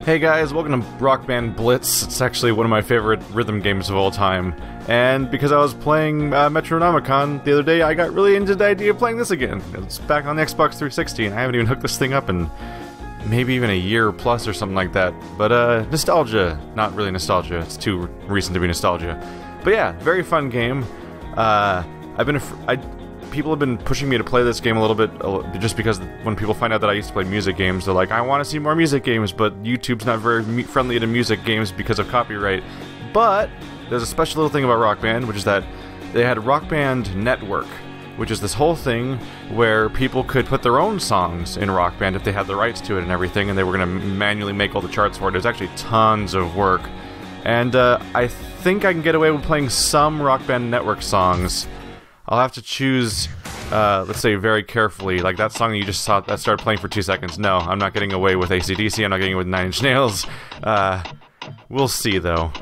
Hey guys, welcome to Rock Band Blitz. It's actually one of my favorite rhythm games of all time. And because I was playing Metronomicon the other day, I got really into the idea of playing this again. It's back on the Xbox 360, and I haven't even hooked this thing up in maybe even a year plus or something like that. But nostalgia. Not really nostalgia. It's too recent to be nostalgia. But yeah, very fun game. People have been pushing me to play this game a little bit, just because when people find out that I used to play music games, they're like, I want to see more music games, but YouTube's not very friendly to music games because of copyright. But there's a special little thing about Rock Band, which is that they had Rock Band Network, which is this whole thing where people could put their own songs in Rock Band if they had the rights to it and everything, and they were going to manually make all the charts for it. There's actually tons of work. And I think I can get away with playing some Rock Band Network songs. I'll have to choose, let's say, very carefully. Like that song you just saw that started playing for 2 seconds. No, I'm not getting away with AC/DC. I'm not getting away with 9 Inch Nails. We'll see, though.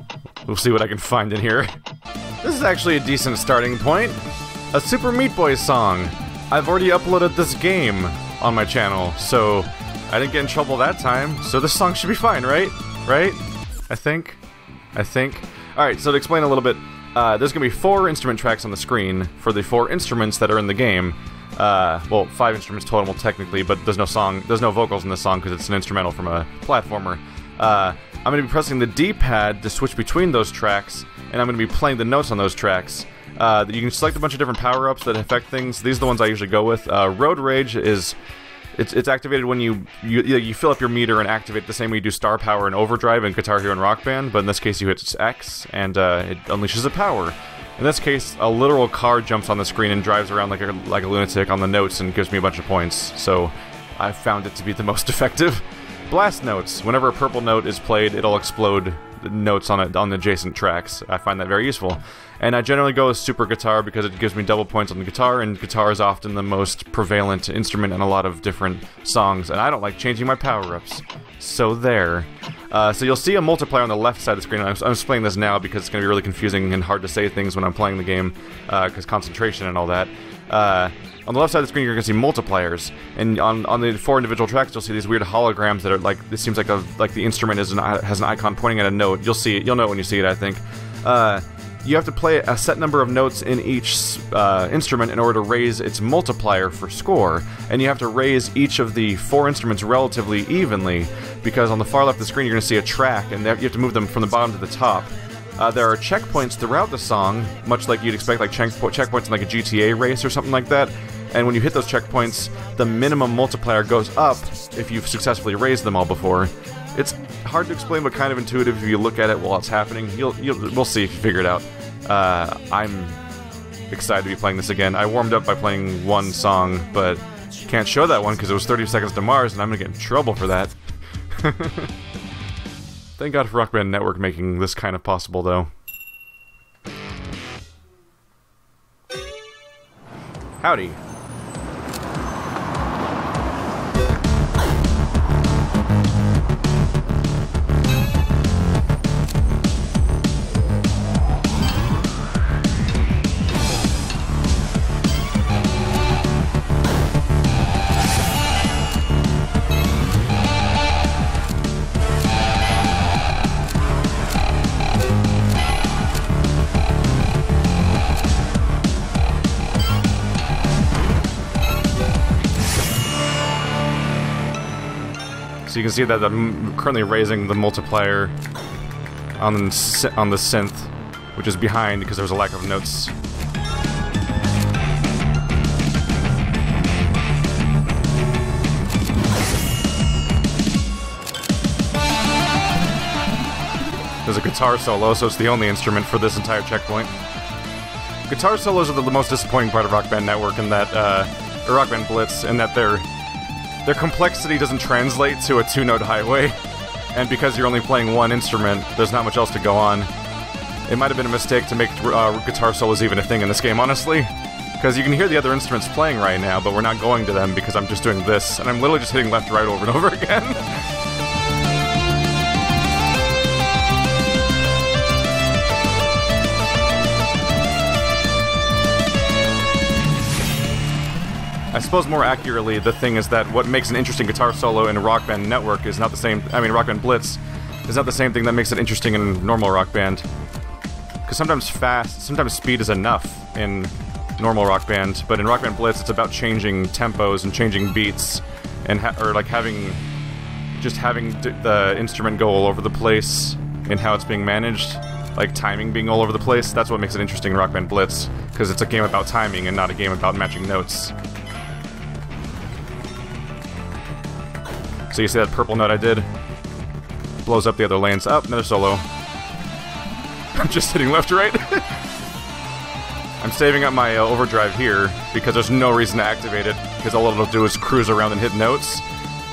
We'll see what I can find in here. This is actually a decent starting point. A Super Meat Boy song. I've already uploaded this game on my channel, so I didn't get in trouble that time. So this song should be fine, right? Right? I think. Alright, so to explain a little bit, there's going to be 4 instrument tracks on the screen for the 4 instruments that are in the game. Well, 5 instruments total technically, but there's no vocals in this song because it's an instrumental from a platformer. I'm going to be pressing the D-pad to switch between those tracks, and I'm going to be playing the notes on those tracks. You can select a bunch of different power-ups that affect things. These are the ones I usually go with. Road Rage is... It's activated when you fill up your meter and activate the same way you do Star Power and Overdrive in Guitar Hero and Rock Band, but in this case you hit X, and it unleashes a power. In this case, a literal car jumps on the screen and drives around like a lunatic on the notes and gives me a bunch of points, so I found it to be the most effective. Blast Notes. Whenever a purple note is played, it'll explode notes on the adjacent tracks. I find that very useful. And I generally go with Super Guitar because it gives me double points on the guitar, and guitar is often the most prevalent instrument in a lot of different songs, and I don't like changing my power-ups. So there. So you'll see a multiplier on the left side of the screen. I'm explaining this now because it's going to be really confusing and hard to say things when I'm playing the game, because concentration and all that. On the left side of the screen, you're going to see multipliers, and on the 4 individual tracks, you'll see these weird holograms that are like, it seems like the instrument has an icon pointing at a note. You'll see it. You'll know it when you see it, I think. You have to play a set number of notes in each instrument in order to raise its multiplier for score, and you have to raise each of the 4 instruments relatively evenly, because on the far left of the screen, you're going to see a track, and you have to move them from the bottom to the top. There are checkpoints throughout the song, much like you'd expect, like checkpoints in like a GTA race or something like that. And when you hit those checkpoints, the minimum multiplier goes up if you've successfully raised them all before. It's hard to explain, but kind of intuitive if you look at it while it's happening. We'll see if you figure it out. I'm excited to be playing this again. I warmed up by playing one song, but can't show that one because it was 30 Seconds to Mars, and I'm gonna get in trouble for that. Thank God for Rock Band Network making this kind of possible, though. Howdy. So you can see that I'm currently raising the multiplier on the synth, which is behind because there was a lack of notes. There's a guitar solo, so it's the only instrument for this entire checkpoint. Guitar solos are the most disappointing part of Rock Band Network, in that, or Rock Band Blitz, in that their complexity doesn't translate to a 2-note highway, and because you're only playing one instrument, there's not much else to go on. It might have been a mistake to make guitar solos even a thing in this game, honestly, because you can hear the other instruments playing right now, but we're not going to them because I'm just doing this, and I'm literally just hitting left, right, over and over again. I suppose more accurately, the thing is that what makes an interesting guitar solo in a Rock Band Network is not the same. I mean, Rock Band Blitz is not the same thing that makes it interesting in normal Rock Band. Because sometimes speed is enough in normal Rock Band, but in Rock Band Blitz, it's about changing tempos and changing beats, and having the instrument go all over the place in how it's being managed, like timing being all over the place. That's what makes it interesting in Rock Band Blitz, because it's a game about timing and not a game about matching notes. So you see that purple note I did? Blows up the other lanes. Up, another solo. I'm just hitting left, right. I'm saving up my overdrive here because there's no reason to activate it, because all it'll do is cruise around and hit notes.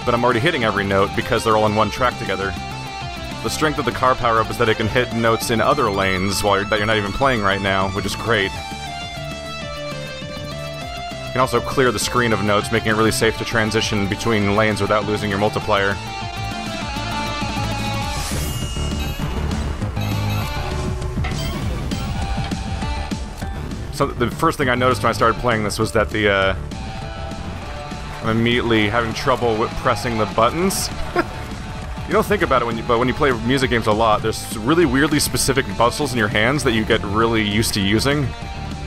But I'm already hitting every note because they're all in one track together. The strength of the car power-up is that it can hit notes in other lanes that you're not even playing right now, which is great. You can also clear the screen of notes, making it really safe to transition between lanes without losing your multiplier. So the first thing I noticed when I started playing this was that I'm immediately having trouble with pressing the buttons. You don't think about it but when you play music games a lot, there's really weirdly specific muscles in your hands that you get really used to using,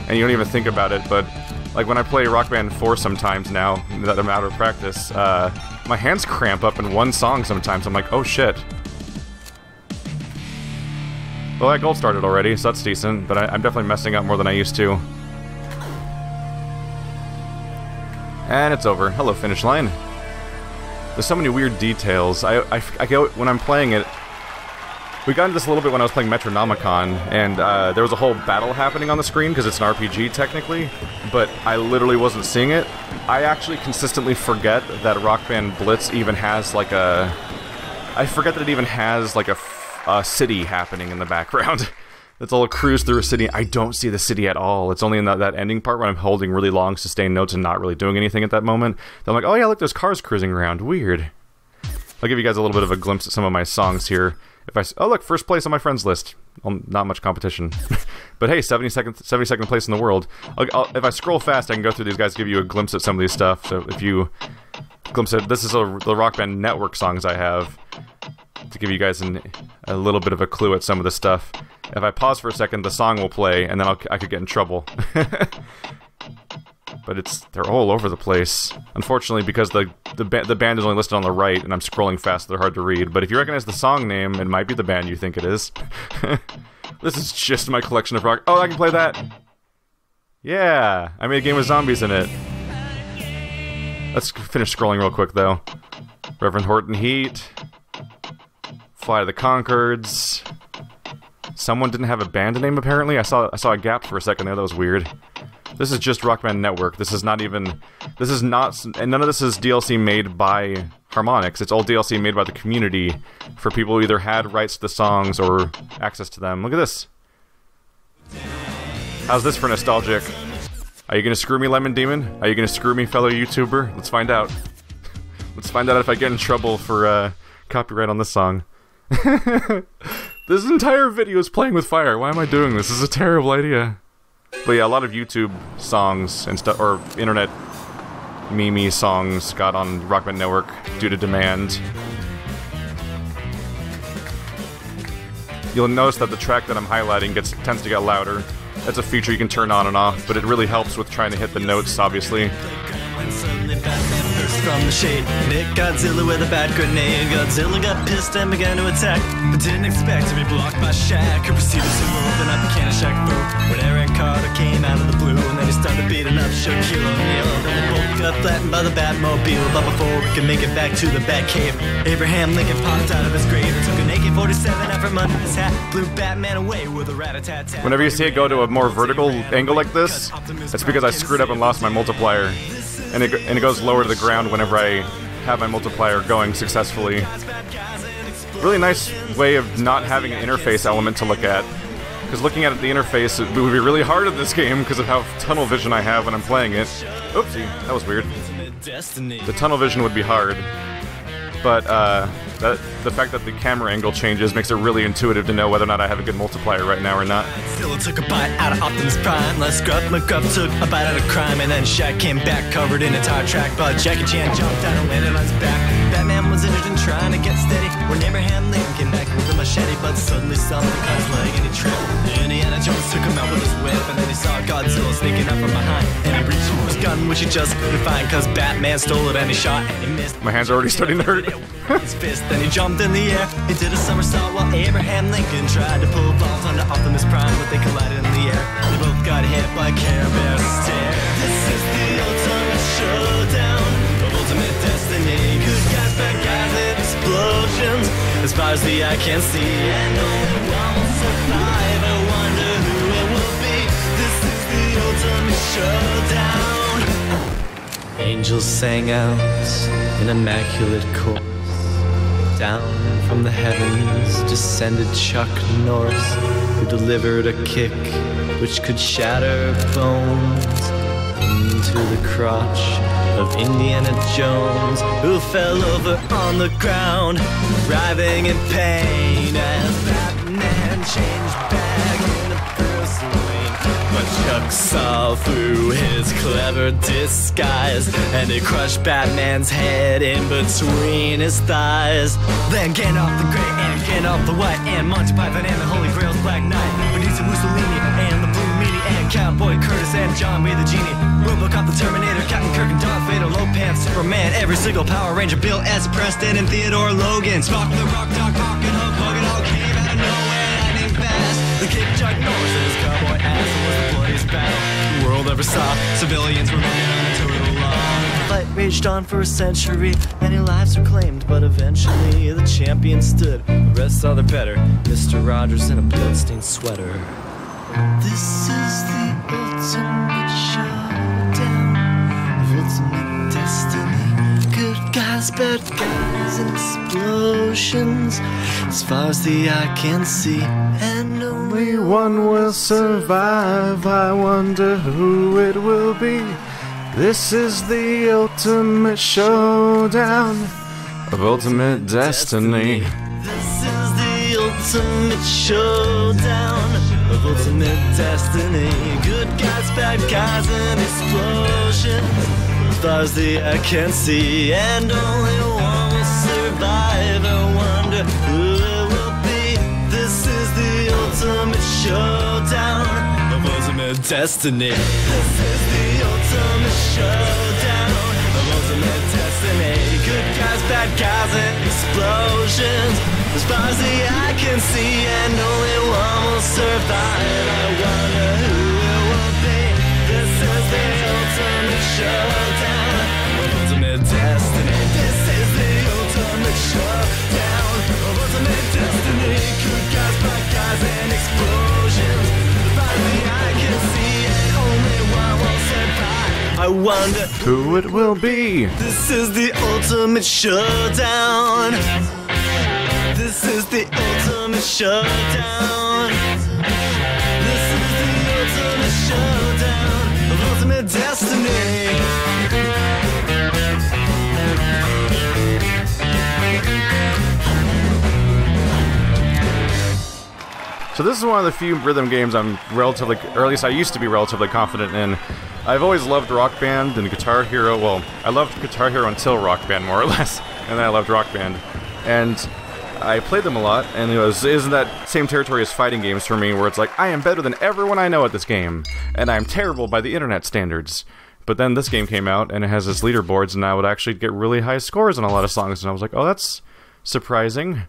and you don't even think about it. But like when I play Rock Band 4 sometimes now that I'm out of practice, my hands cramp up in one song sometimes. I'm like, oh shit. Well, I gold started already, so that's decent, but I'm definitely messing up more than I used to. And it's over. Hello, finish line. There's so many weird details. I go when I'm playing it. We got into this a little bit when I was playing Metronomicon, and there was a whole battle happening on the screen because it's an RPG technically, but I literally wasn't seeing it. I actually consistently forget that Rock Band Blitz even has like a. I forget that it even has like a city happening in the background. It's all a cruise through a city. I don't see the city at all. It's only in that ending part where I'm holding really long sustained notes and not really doing anything at that moment. I'm like, oh yeah, look, there's cars cruising around. Weird. I'll give you guys a little bit of a glimpse at some of my songs here. Oh look, first place on my friends list. Well, not much competition. But hey, 72nd place in the world. If I scroll fast, I can go through these guys, give you a glimpse at some of these stuff. So if you glimpse at, this is the Rock Band Network songs I have, to give you guys a little bit of a clue at some of the stuff. If I pause for a second, the song will play, and then I could get in trouble. But they're all over the place. Unfortunately, because the band is only listed on the right, and I'm scrolling fast, they're hard to read. But if you recognize the song name, it might be the band you think it is. This is just my collection of rock. Oh, I can play that! Yeah! I made a game with zombies in it. Let's finish scrolling real quick, though. Reverend Horton Heat. Fly to the Concords. Someone didn't have a band name, apparently. I saw a gap for a second there. That was weird. This is just Rock Band Network. This is not... And none of this is DLC made by Harmonix. It's all DLC made by the community for people who either had rights to the songs or access to them. Look at this. How's this for nostalgic? Are you gonna screw me, Lemon Demon? Are you gonna screw me, fellow YouTuber? Let's find out. Let's find out if I get in trouble for copyright on this song. This entire video is playing with fire. Why am I doing this? This is a terrible idea. But yeah, a lot of YouTube songs and stuff, or internet meme songs, got on Rock Band Network due to demand. You'll notice that the track that I'm highlighting tends to get louder. That's a feature you can turn on and off, but it really helps with trying to hit the notes, obviously. From the shade, Nick Godzilla with a bad grenade. Godzilla got pissed and began to attack, but didn't expect to be blocked by Shaq. Who proceeded to move and I became a Shaq fool. When Aaron Carter came out of the blue, and then he started beating up Shaquille O'Neal. Then they both got flattened by the Batmobile. But before we could make it back to the Batcave, Abraham Lincoln popped out of his grave and took an AK-47 out from under his hat, blew Batman away with a rat-a-tat-tat. Whenever you see it go to a more vertical angle like this, it's because I screwed up and lost my multiplier. And it goes lower to the ground whenever I have my multiplier going successfully. Really nice way of not having an interface element to look at. Because looking at the interface, it would be really hard in this game because of how tunnel vision I have when I'm playing it. Oopsie, that was weird. The tunnel vision would be hard. But the fact that the camera angle changes makes it really intuitive to know whether or not I have a good multiplier right now or not. Zilla took a bite out of Optimus Prime. Les McGruff took a bite out of crime, and then Shaq came back covered in a tire track. But Jackie Chan jumped out and landed on his back. Batman was injured and trying to get steady when Abraham Lincoln came back with a machete, but suddenly something caught his leg and he tripped. Indiana Jones took him out with his whip, and then he saw Godzilla sneaking up from behind, and he reached for his gun, which he just couldn't find, cause Batman stole it and he shot and he missed. My hands are already starting to hurt. His fist, then he jumped in the air. He did a somersault while Abraham Lincoln tried to pull balls onto Optimus Prime, but they collided in the air. They both got hit by Care Bear stare. This is the ultimate showdown of ultimate destiny. Good guys, bad guys, and explosions as far as the eye can see, and only one will survive. I wonder who it will be. This is the ultimate showdown. Angels sang out in immaculate chorus. Down from the heavens descended Chuck Norris, who delivered a kick which could shatter bones into the crotch of Indiana Jones, who fell over on the ground, writhing in pain as Batman changed back into Bruce Wayne. But Chuck saw through his clever disguise, and he crushed Batman's head in between his thighs. Then Gandalf the Grey and Gandalf the White and Monty Python and the Holy Grail's Black Knight, Benito Mussolini and the Blue Meanie and Cowboy Curtis and John Wayne the Genie, Robocop the Terminator, Captain Kirk and Darth Vader, Lopan, Superman, every single Power Ranger, Bill S. Preston and Theodore Logan, Spock the Rock, Doc Ock and Hook Hogan all came out of nowhere, lightning fast. The kick Chuck Norris and his cowboy ass was the bloodiest battle the world ever saw. Civilians were moving on into it along. The fight raged on for a century, many lives were claimed, but eventually the champion stood. The rest saw their better, Mr. Rogers in a bloodstained sweater. This is the ultimate showdown of ultimate destiny. Good guys, bad guys, and explosions as far as the eye can see, and only One will survive, I wonder who it will be. This is the ultimate showdown of ultimate destiny. This is the ultimate showdown of ultimate destiny. Good guys, bad guys, and explosions as far as the eye can see, and only one will survive. I wonder who it will be. This is the ultimate showdown of ultimate destiny. This is the ultimate showdown of ultimate destiny. Good guys, bad guys, and explosions as far as the eye can see, and only one will survive. I wonder who it will be. This is the ultimate showdown of ultimate destiny. This is the ultimate showdown of ultimate destiny. Good guys, bad guys, and explosions as far as the eye can see, and only one will survive. I wonder Who it will be. this is the ultimate showdown. This is the ultimate showdown. This is the ultimate showdown of ultimate destiny. So this is one of the few rhythm games I'm relatively, or at least I used to be relatively confident in. I've always loved Rock Band and Guitar Hero. Well, I loved Guitar Hero until Rock Band, more or less, and then I loved Rock Band. And I played them a lot, and it was in that same territory as fighting games for me, where it's like, I am better than everyone I know at this game, and I'm terrible by the internet standards. But then this game came out, and it has its leaderboards, and I would actually get really high scores on a lot of songs, and I was like, oh, that's surprising.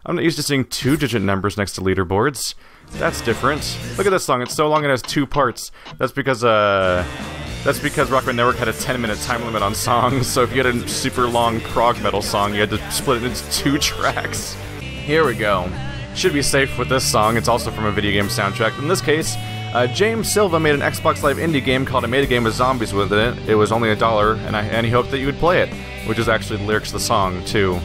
I'm not used to seeing two-digit numbers next to leaderboards. That's different. Look at this song, it's so long it has 2 parts. That's because Rock Band Network had a 10-minute time limit on songs, so if you had a super long prog metal song, you had to split it into 2 tracks. Here we go. Should be safe with this song, it's also from a video game soundtrack. In this case, James Silva made an Xbox Live indie game called I Made a Game with Zombies with it. It was only $1, and he hoped that you would play it, which is actually the lyrics of the song, too.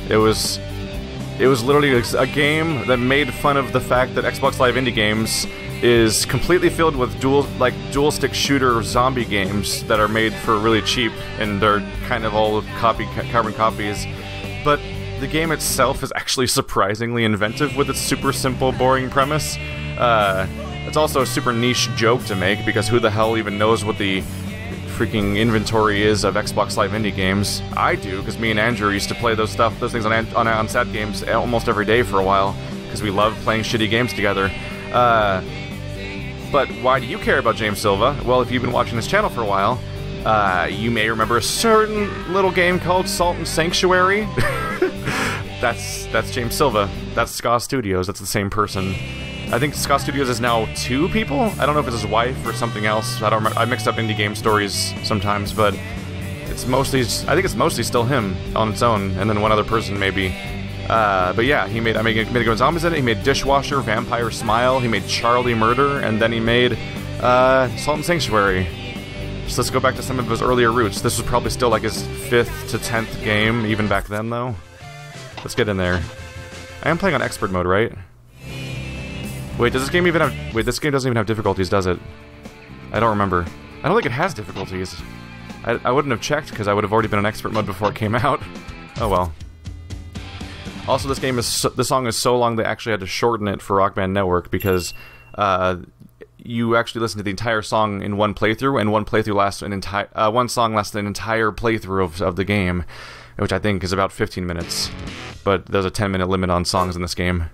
It was literally a game that made fun of the fact that Xbox Live indie games is completely filled with dual stick shooter zombie games that are made for really cheap, and they're kind of all carbon copies. But the game itself is actually surprisingly inventive with its super simple, boring premise. It's also a super niche joke to make, because who the hell even knows what the freaking inventory is of Xbox Live indie games? I do, because me and Andrew used to play those things on SAT games almost every day for a while, because we love playing shitty games together. But why do you care about James Silva? Well, if you've been watching this channel for a while, you may remember a certain little game called Salt and Sanctuary. That's James Silva. That's Ska Studios. That's the same person. I think Ska Studios is now 2 people. I don't know if it's his wife or something else. I don't remember. I mix up indie game stories sometimes, but it's mostly. I think it's mostly still him on its own, and then one other person maybe. But yeah, he made a game with zombies in it. He made Dishwasher, Vampire Smile. He made Charlie Murder, and then he made Salt and Sanctuary. So let's go back to some of his earlier roots. This was probably still like his 5th to 10th game, even back then, though. Let's get in there. I am playing on expert mode, right? Wait, does this game even have... Wait, this game doesn't even have difficulties, does it? I don't remember. I don't think it has difficulties. I wouldn't have checked, because I would have already been in expert mode before it came out. Oh well. Also, this song is so long they actually had to shorten it for Rock Band Network, because you actually listen to the entire song in one playthrough, and one song lasts an entire playthrough of the game, which I think is about 15 minutes. But there's a 10-minute limit on songs in this game.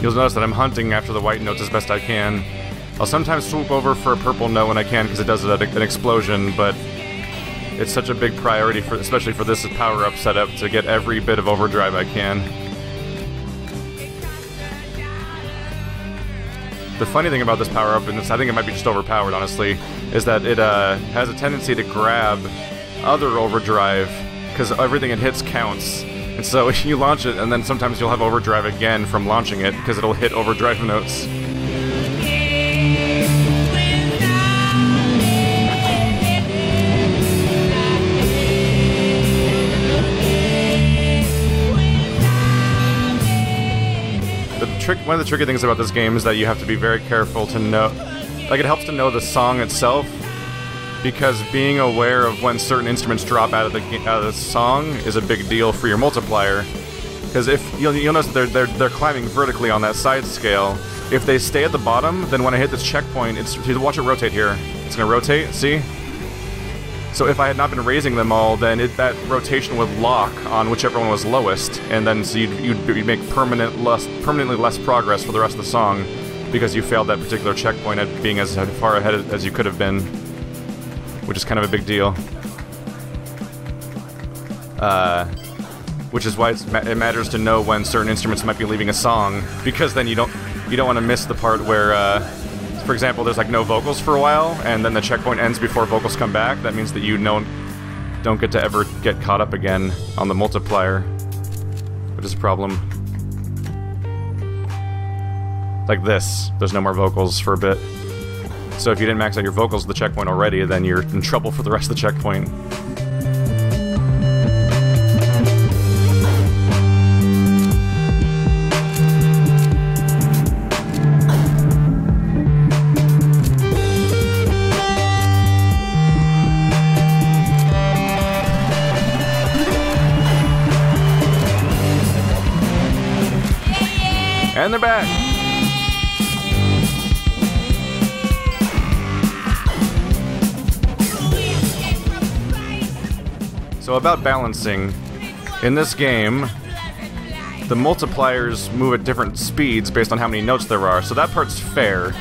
You'll notice that I'm hunting after the white notes as best I can. I'll sometimes swoop over for a purple note when I can, because it does an explosion, but it's such a big priority, especially for this power-up setup, to get every bit of overdrive I can. The funny thing about this power-up, and I think it might be just overpowered, honestly, is that it has a tendency to grab other overdrive, because everything it hits counts. And so you launch it, and then sometimes you'll have overdrive again from launching it, because it'll hit overdrive notes. One of the tricky things about this game is that you have to be very careful to know... Like, it helps to know the song itself, because being aware of when certain instruments drop out of the song is a big deal for your multiplier. Because if you'll notice they're climbing vertically on that side scale. If they stay at the bottom, then when I hit this checkpoint, watch it rotate here. It's gonna rotate. See? So if I had not been raising them all, then that rotation would lock on whichever one was lowest, and then so you'd make permanently less progress for the rest of the song, because you failed that particular checkpoint at being as far ahead as you could have been. Which is kind of a big deal. Which is why it matters to know when certain instruments might be leaving a song, because then you don't want to miss the part where, for example, there's like no vocals for a while, and then the checkpoint ends before vocals come back. That means that you don't get to ever get caught up again on the multiplier, which is a problem. Like this, there's no more vocals for a bit. So if you didn't max out your vocals at the checkpoint already, then you're in trouble for the rest of the checkpoint. And they're back! So about balancing, in this game, the multipliers move at different speeds based on how many notes there are, so that part's fair.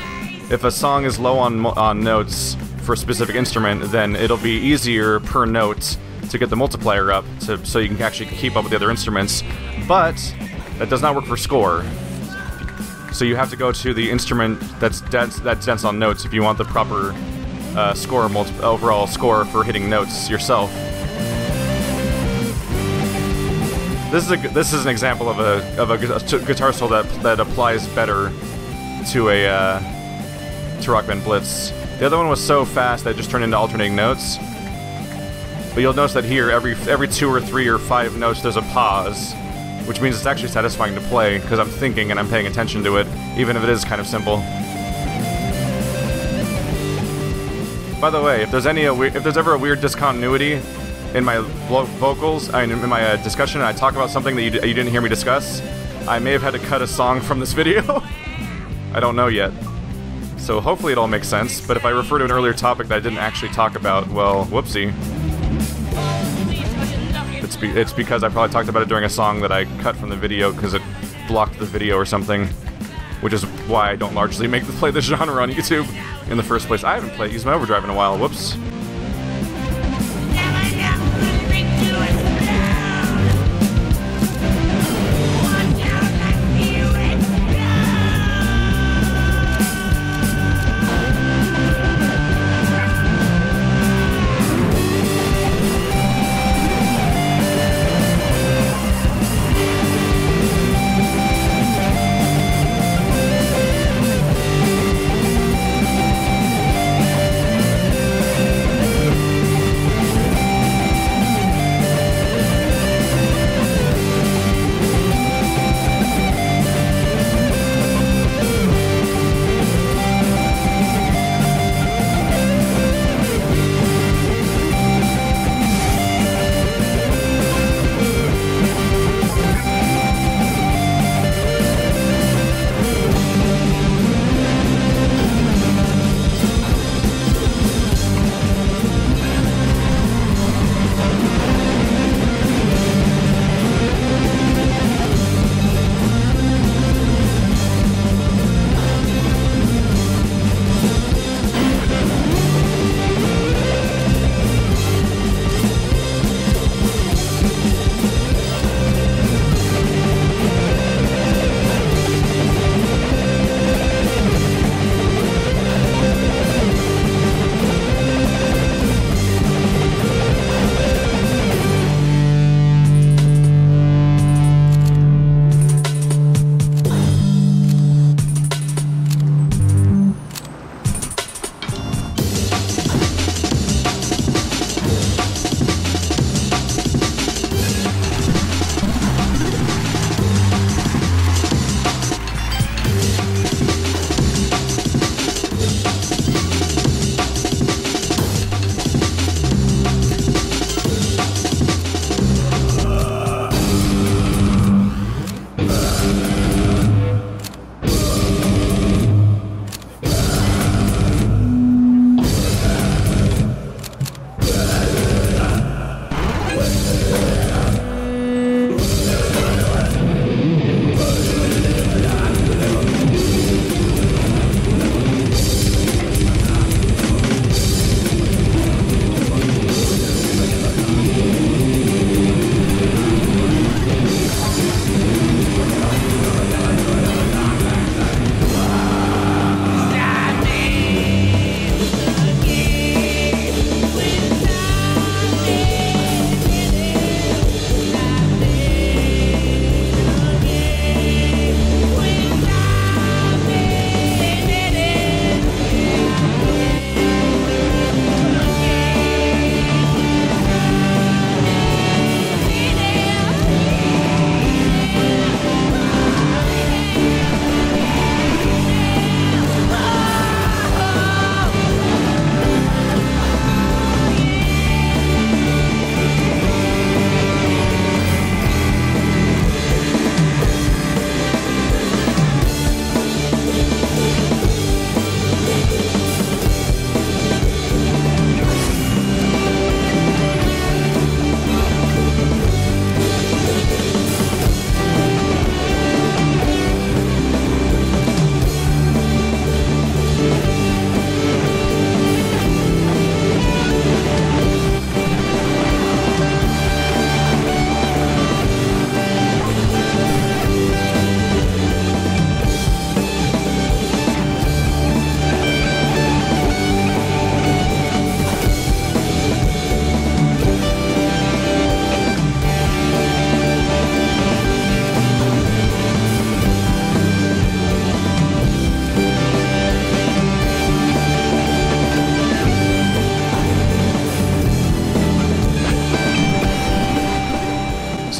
If a song is low on notes for a specific instrument, then it'll be easier per note to get the multiplier up, so you can actually keep up with the other instruments. But that does not work for score. So you have to go to the instrument that's dense on notes if you want the proper overall score for hitting notes yourself. This is an example of a guitar solo that applies better to Rock Band Blitz. The other one was so fast that it just turned into alternating notes. But you'll notice that here, every 2 or 3 or 5 notes, there's a pause, which means it's actually satisfying to play because I'm thinking and I'm paying attention to it, even if it is kind of simple. By the way, if there's ever a weird discontinuity in my vocals, in my discussion, and I talk about something that you didn't hear me discuss, I may have had to cut a song from this video. I don't know yet. So hopefully it all makes sense, but if I refer to an earlier topic that I didn't actually talk about, well, whoopsie. It's because I probably talked about it during a song that I cut from the video because it blocked the video or something, which is why I don't largely play this genre on YouTube in the first place. I haven't used my overdrive in a while, whoops.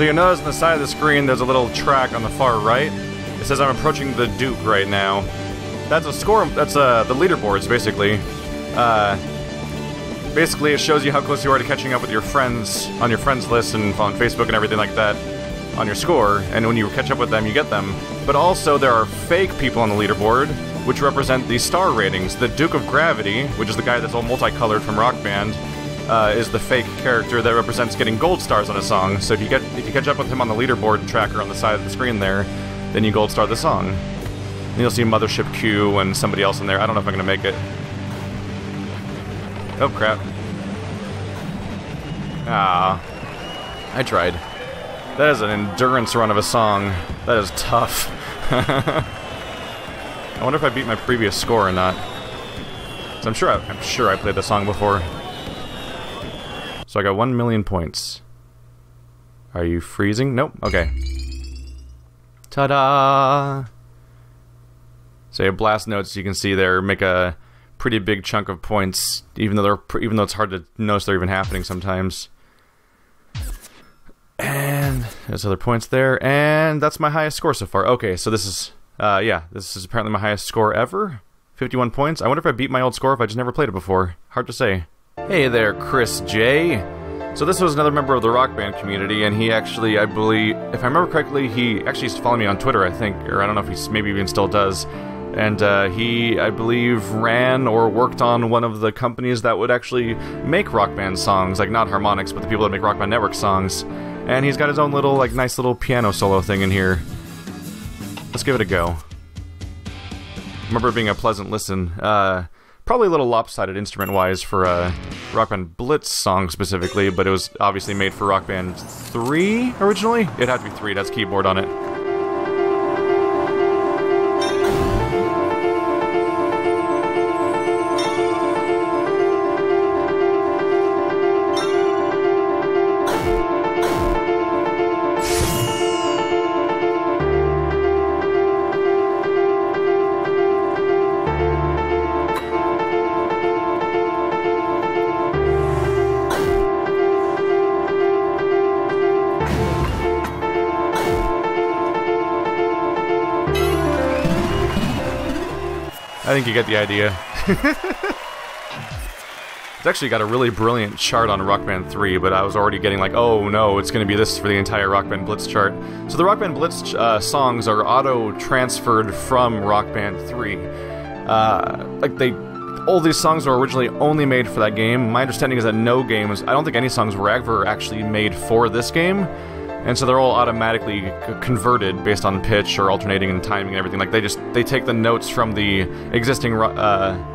So you notice on the side of the screen there's a little track on the far right. It says I'm approaching the Duke right now. That's a score, that's the leaderboards, basically. Basically, it shows you how close you are to catching up with your friends on your friends list and on Facebook and everything like that on your score, and when you catch up with them, you get them. But also, there are fake people on the leaderboard, which represent the star ratings. The Duke of Gravity, which is the guy that's all multicolored from Rock Band, is the fake character that represents getting gold stars on a song. So if you catch up with him on the leaderboard tracker on the side of the screen there, then you gold star the song. And you'll see Mothership Q and somebody else in there. I don't know if I'm gonna make it. Oh crap. Ah, I tried. That is an endurance run of a song. That is tough. I wonder if I beat my previous score or not. So I'm sure I played the song before. So I got 1 million points. Are you freezing? Nope. Okay. Ta-da! So your blast notes, you can see there, make a pretty big chunk of points, even though it's hard to notice they're even happening sometimes. And there's other points there, and that's my highest score so far. Okay, so this is, yeah, this is apparently my highest score ever. 51 points. I wonder if I beat my old score if I just never played it before. Hard to say. Hey there, Chris J. So this was another member of the Rock Band community, and he actually, I believe, if I remember correctly, he actually used to follow me on Twitter, I think, or I don't know if he maybe even still does. And he, I believe, ran or worked on one of the companies that would actually make Rock Band songs, like not Harmonix, but the people that make Rock Band Network songs. And he's got his own little, like, nice little piano solo thing in here. Let's give it a go. I remember it being a pleasant listen. Probably a little lopsided instrument-wise for a Rock Band Blitz song specifically, but it was obviously made for Rock Band 3 originally? It had to be 3, that's keyboard on it. I think you get the idea. It's actually got a really brilliant chart on Rock Band 3, but I was already getting like, oh no, it's going to be this for the entire Rock Band Blitz chart. So the Rock Band Blitz songs are auto-transferred from Rock Band 3. All these songs were originally only made for that game. My understanding is that no games, I don't think any songs were ever actually made for this game. And so they're all automatically converted based on pitch or alternating and timing and everything. Like they take the notes from the existing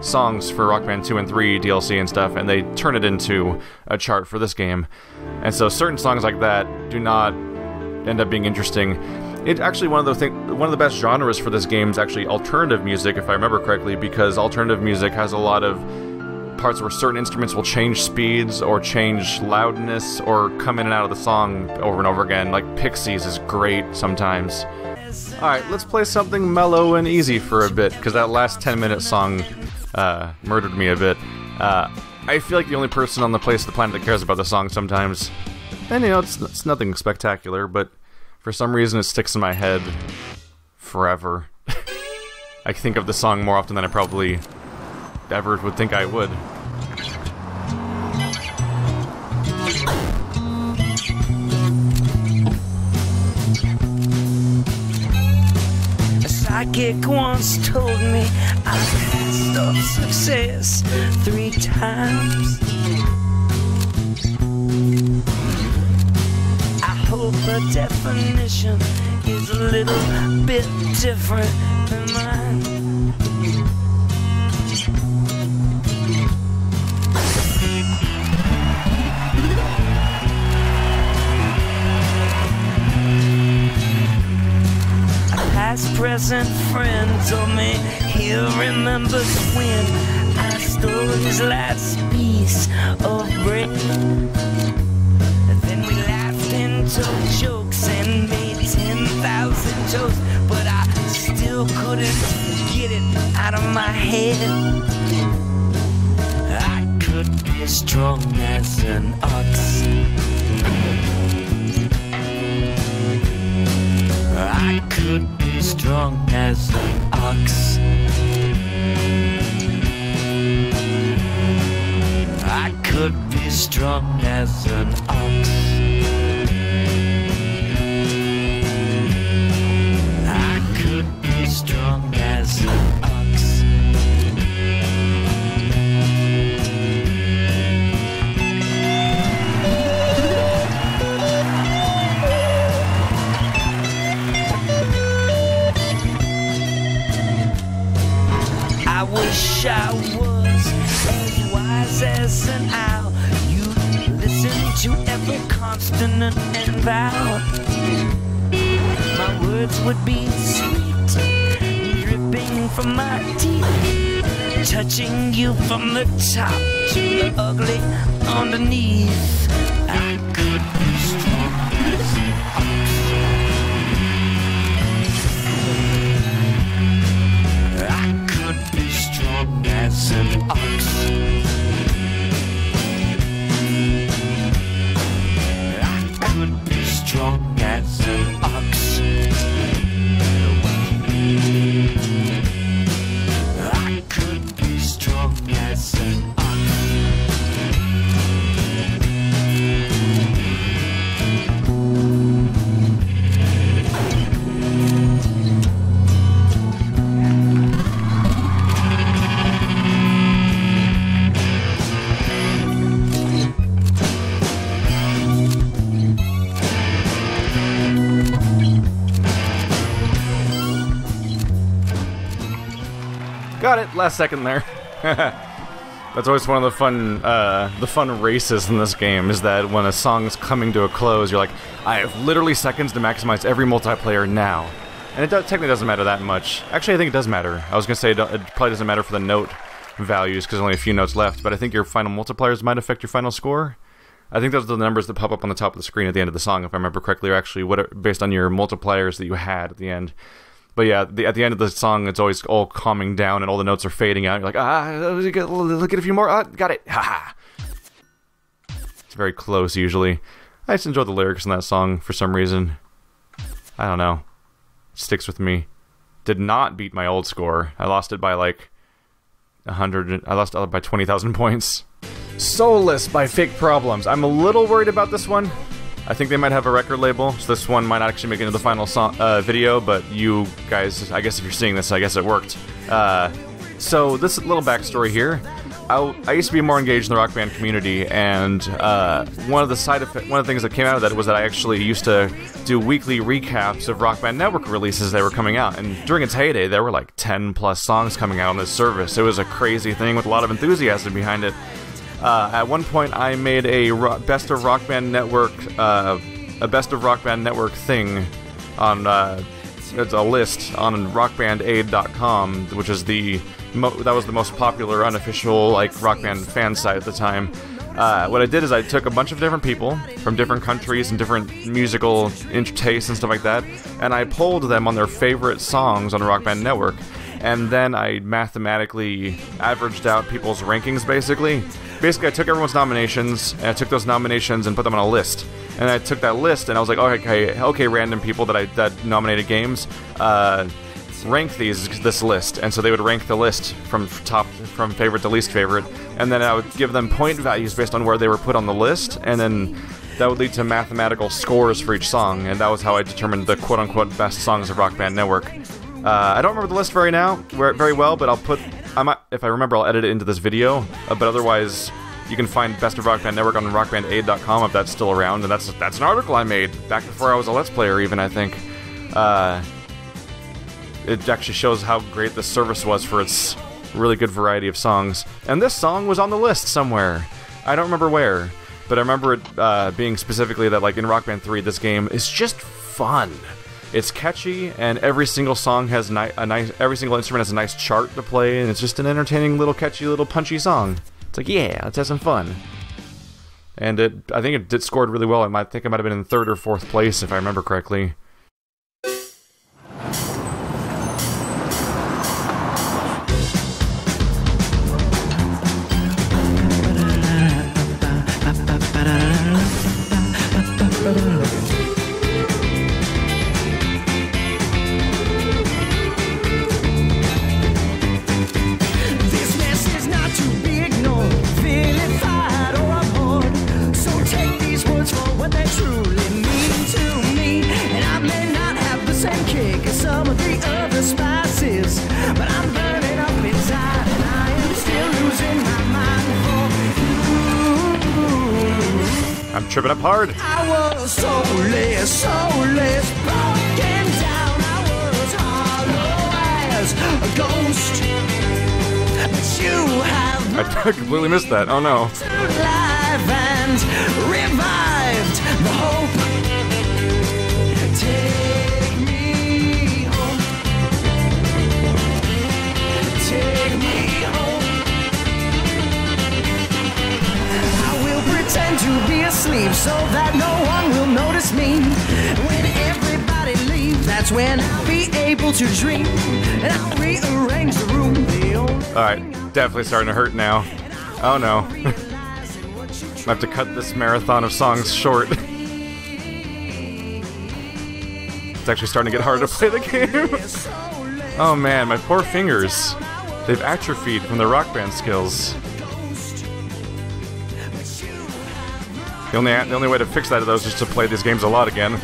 songs for Rock Band 2 and 3 DLC and stuff, and they turn it into a chart for this game. And so certain songs like that do not end up being interesting. It actually one of the best genres for this game is actually alternative music, if I remember correctly, because alternative music has a lot of parts where certain instruments will change speeds or change loudness or come in and out of the song over and over again. Like Pixies is great sometimes. Alright, let's play something mellow and easy for a bit, because that last 10-minute song murdered me a bit. I feel like the only person on the place of the planet that cares about the song sometimes. And you know, it's nothing spectacular, but for some reason it sticks in my head forever. I think of the song more often than I probably ever would think I would. A psychic once told me I've passed up success 3 times. I hope the definition is a little bit different than mine. Past present friend told me he'll remember when I stole his last piece of bread. Then we laughed and told jokes and made 10,000 jokes, but I still couldn't get it out of my head. I could be as strong as an ox, could be strong as an ox. I could be strong as an ox. I could be strong as an ox. I wish I was as wise as an owl. You listen to every consonant and vowel. My words would be sweet, dripping from my teeth, touching you from the top to the ugly underneath. I could be strong as an ox. I could be strong as an ox. I could be strong as an ox. I could be strong as an ox. Got it. Last second there. That's always one of the fun races in this game, is that when a song's coming to a close, you're like, I have literally seconds to maximize every multiplayer now. And it technically doesn't matter that much. Actually, I think it does matter. I was going to say it probably doesn't matter for the note values, because there's only a few notes left, but I think your final multipliers might affect your final score. I think those are the numbers that pop up on the top of the screen at the end of the song, if I remember correctly, or actually based on your multipliers that you had at the end. But yeah, at the end of the song, it's always all calming down and all the notes are fading out. You're like, look at a few more. Got it. Haha. It's very close usually. I just enjoy the lyrics in that song for some reason. I don't know. It sticks with me. Did not beat my old score. I lost it by like 100. I lost it by 20,000 points. Soulless by Fake Problems. I'm a little worried about this one. I think they might have a record label, so this one might not actually make it into the final song, video, but you guys, I guess if you're seeing this, I guess it worked. So this little backstory here. I used to be more engaged in the Rock Band community, and one of the things that came out of that was that I actually used to do weekly recaps of Rock Band Network releases that were coming out, and during its heyday, there were like 10 plus songs coming out on this service. It was a crazy thing with a lot of enthusiasm behind it. At one point, I made a best of Rock Band Network thing on it's a list on rockbandaid.com, which is that was the most popular unofficial like Rock Band fan site at the time. What I did is I took a bunch of different people from different countries and different musical tastes and stuff like that, and I polled them on their favorite songs on Rock Band Network. And then I mathematically averaged out people's rankings, basically. Basically, I took everyone's nominations, and I took those nominations and put them on a list. And I took that list, and I was like, okay, random people that nominated games, rank this list. And so they would rank the list from favorite to least favorite. And then I would give them point values based on where they were put on the list, and then that would lead to mathematical scores for each song. And that was how I determined the quote-unquote best songs of Rock Band Network. I don't remember the list very well, but if I remember, I'll edit it into this video. But otherwise, you can find Best of Rock Band Network on rockbandaid.com if that's still around, and that's an article I made back before I was a Let's Player, even, I think. It actually shows how great this service was for its really good variety of songs. And this song was on the list somewhere. I don't remember where, but I remember it being specifically that, like, in Rock Band 3, this game is just fun. It's catchy, and every single song has every single instrument has a nice chart to play, and it's just an entertaining little catchy little punchy song. It's like, yeah, let's have some fun. And I think it scored really well. I think it might have been in 3rd or 4th place, if I remember correctly. tripping up hard. I was soulless, broken down. I was hollow as a ghost. But you have I completely missed that. Oh no. to life and revived the hope. Take me home. Take me home. I will pretend to be asleep so that no one will notice me. When everybody leaves, that's when I'll be able to dream. And I'll rearrange the room. Alright, definitely starting to hurt now. Oh no. I have to cut this marathon of songs short. It's actually starting to get harder to play the game. Oh man, my poor fingers. They've atrophied from the Rock Band skills. The only way to fix that though is just to play these games a lot again.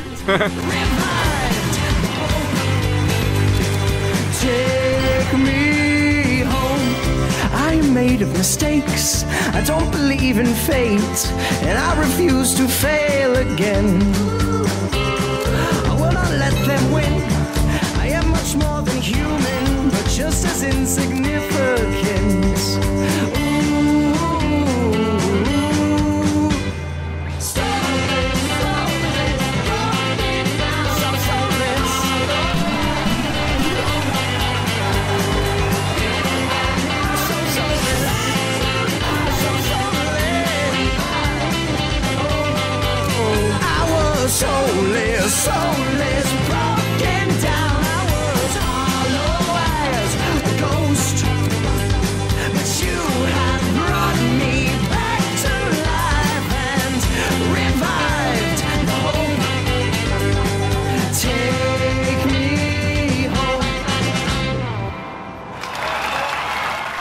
Take me home. I am made of mistakes. I don't believe in fate, and I refuse to fail again. I will not let them win. I am much more than human, but just as insignificant. Soulless, broken down. I was hollow as a ghost, but you have brought me back to life and revived the hope. Take me home.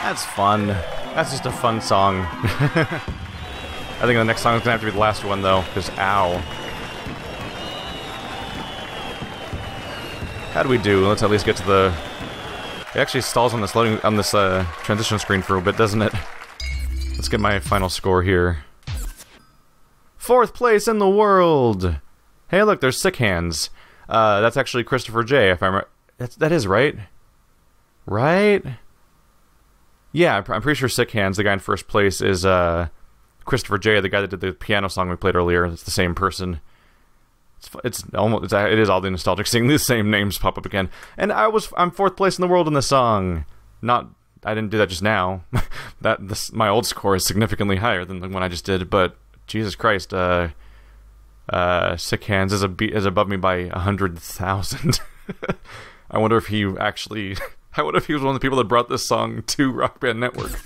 That's fun. That's just a fun song. I think the next song is gonna have to be the last one though, because ow. How do we do? Let's at least get to the... It actually stalls on this transition screen for a bit, doesn't it? Let's get my final score here. 4th place in the world! Hey look, there's Sick Hands. That's actually Christopher J, if I remember. That is, right? Right? Yeah, I'm pretty sure Sick Hands, the guy in 1st place, is Christopher J, the guy that did the piano song we played earlier. It's the same person. It is oddly nostalgic seeing these same names pop up again. And I'm 4th place in the world in the song. I didn't do that just now. My old score is significantly higher than the one I just did. But Jesus Christ, Sick Hands is above me by 100,000. I wonder if he actually. I wonder if he was one of the people that brought this song to Rock Band Network.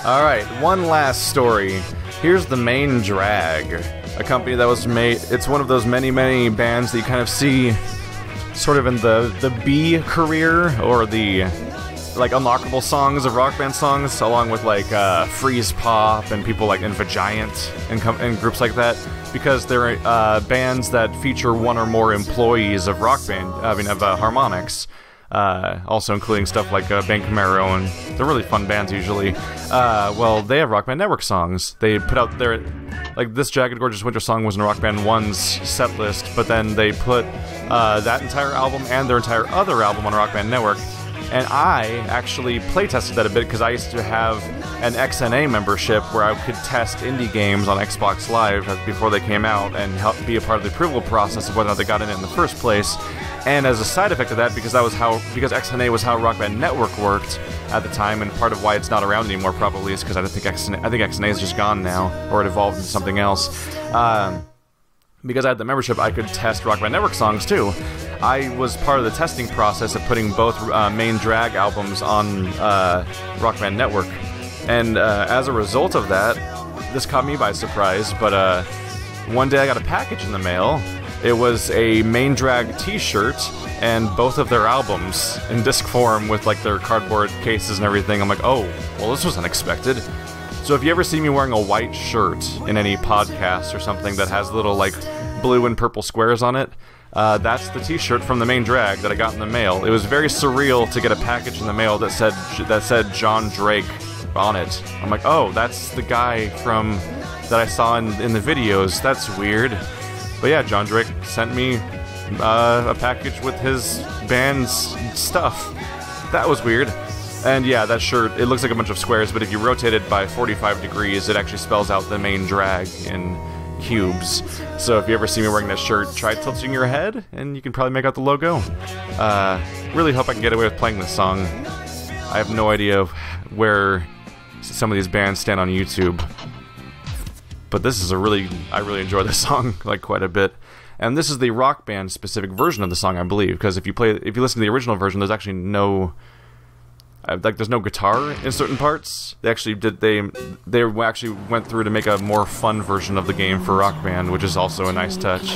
Alright, one last story. Here's the Main Drag, a company that was made... It's one of those many, many bands that you kind of see sort of in the B career, or the, like, unlockable songs of Rock Band songs, along with, like, Freeze Pop and people like Invagiant and groups like that, because they're bands that feature one or more employees of Rock Band, of Harmonix. Also including stuff like Bank Camaro, and they're really fun bands usually. Well, they have Rock Band Network songs. They put out their, like, this Jagged Gorgeous Winter song was in Rock Band 1's set list, but then they put that entire album and their entire other album on Rock Band Network. And I actually playtested that a bit because I used to have an XNA membership where I could test indie games on Xbox Live before they came out and help be a part of the approval process of whether or not they got in it in the first place. And as a side effect of that, because XNA was how Rock Band Network worked at the time, and part of why it's not around anymore probably is because I think XNA is just gone now, or it evolved into something else. Because I had the membership, I could test Rock Band Network songs too. I was part of the testing process of putting both Main Drag albums on Rock Band Network, and as a result of that, this caught me by surprise, but one day I got a package in the mail. It was a Main Drag t-shirt and both of their albums in disc form with, like, their cardboard cases and everything. I'm like, oh, well, this was unexpected. So if you ever see me wearing a white shirt in any podcast or something that has little, like, blue and purple squares on it, that's the t-shirt from the Main Drag that I got in the mail. It was very surreal to get a package in the mail that said John Drake on it. I'm like, oh, that's the guy from that I saw in the videos. That's weird. But yeah, John Drake sent me a package with his band's stuff. That was weird. And yeah, that shirt, it looks like a bunch of squares, but if you rotate it by 45 degrees, it actually spells out the main drag in cubes. So if you ever see me wearing that shirt, try tilting your head, and you can probably make out the logo. Really hope I can get away with playing this song. I have no idea where some of these bands stand on YouTube. But this is I really enjoy this song, like, quite a bit. And this is the Rock Band specific version of the song, I believe, because if you listen to the original version, there's actually no there's no guitar in certain parts. They actually went through to make a more fun version of the game for Rock Band, which is also a nice touch.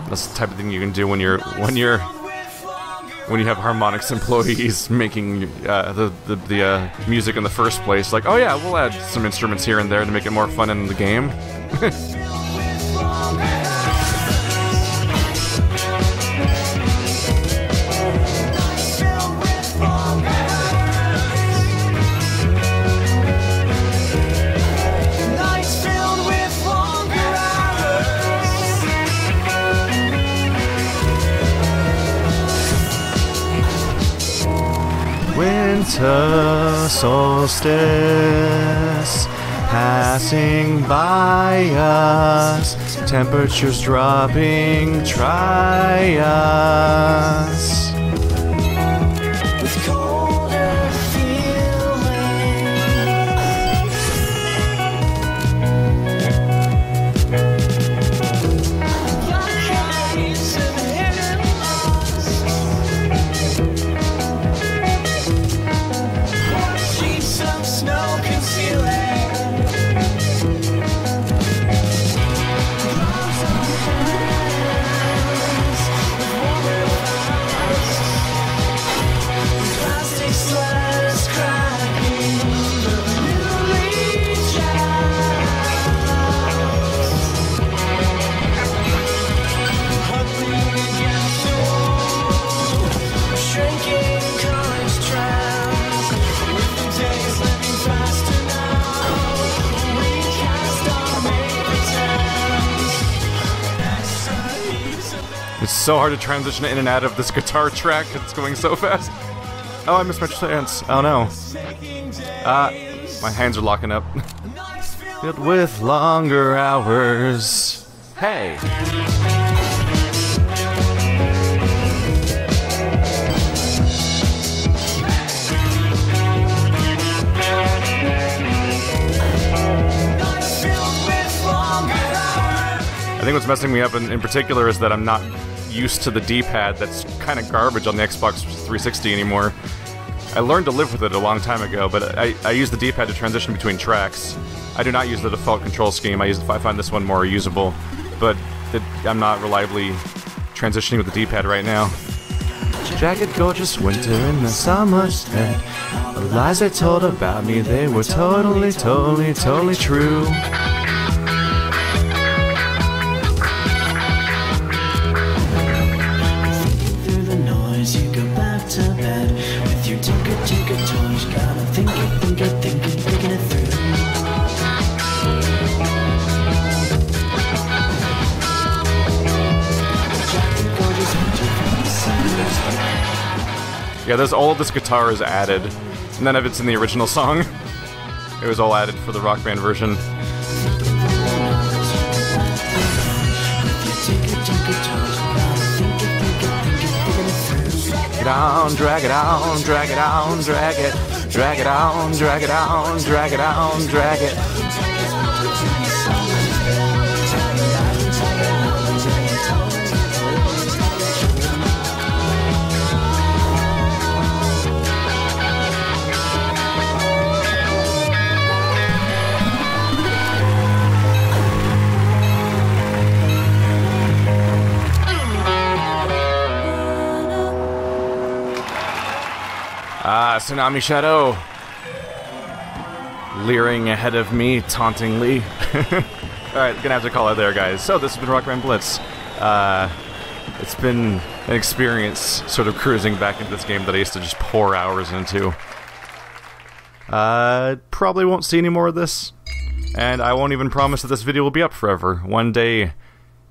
That's the type of thing you can do when you have harmonics employees making the music in the first place. Like, oh yeah, we'll add some instruments here and there to make it more fun in the game. Winter solstice passing by us, temperatures dropping, try us. With colder It's so hard to transition in and out of this guitar track. It's going so fast. Oh, I missed my chance. Oh no. My hands are locking up. Filled with longer hours. Hey. I think what's messing me up in particular is that I'm not used to the D-pad that's kind of garbage on the Xbox 360 anymore. I learned to live with it a long time ago, but I use the D-pad to transition between tracks. I do not use the default control scheme. I find this one more usable, but I'm not reliably transitioning with the D-pad right now. Jagged, gorgeous winter in the summer's head. The lies they told about me, they were totally, totally, totally true. Yeah, all of this guitar is added. None of it's in the original song. It was all added for the Rock Band version. Drag it on, drag it on, drag it on, drag it. Drag it on, drag it on, drag it on, drag it. Tsunami Shadow. Leering ahead of me, tauntingly. Alright, gonna have to call it there, guys. So, this has been Rock Band Blitz. It's been an experience sort of cruising back into this game that I used to just pour hours into. Probably won't see any more of this. And I won't even promise that this video will be up forever. One day,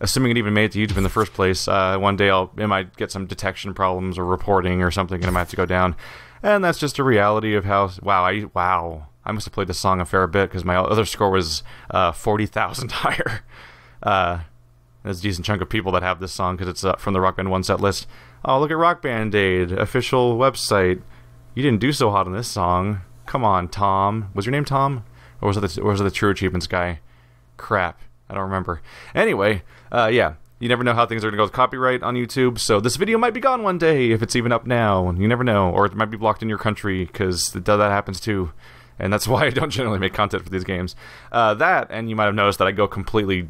assuming it even made it to YouTube in the first place, one day it might get some detection problems or reporting or something, and I might have to go down. And that's just a reality of how... Wow. I must have played this song a fair bit, because my other score was 40,000 higher. There's a decent chunk of people that have this song, because it's from the Rock Band 1 set list. Oh, look at Rock Band Aid, official website. You didn't do so hot on this song. Come on, Tom. Was your name Tom? Or was it the True Achievements guy? Crap. I don't remember. Anyway, yeah. You never know how things are going to go with copyright on YouTube, so this video might be gone one day if it's even up now. You never know. Or it might be blocked in your country, because that happens too. And that's why I don't generally make content for these games. That, and you might have noticed that I go completely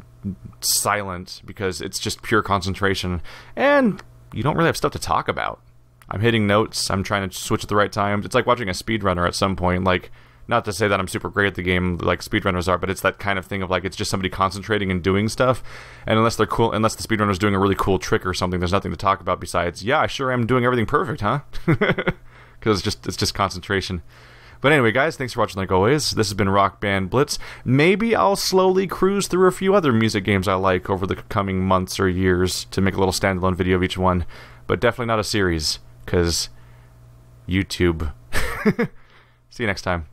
silent, because it's just pure concentration. And you don't really have stuff to talk about. I'm hitting notes, I'm trying to switch at the right times. It's like watching a speedrunner at some point, like... Not to say that I'm super great at the game like speedrunners are, but it's that kind of thing of like it's just somebody concentrating and doing stuff. And unless they're cool, unless the speedrunner's doing a really cool trick or something, there's nothing to talk about besides, yeah, I sure am doing everything perfect, huh? Because it's just concentration. But anyway, guys, thanks for watching like always. This has been Rock Band Blitz. Maybe I'll slowly cruise through a few other music games I like over the coming months or years to make a little standalone video of each one. But definitely not a series, because YouTube. See you next time.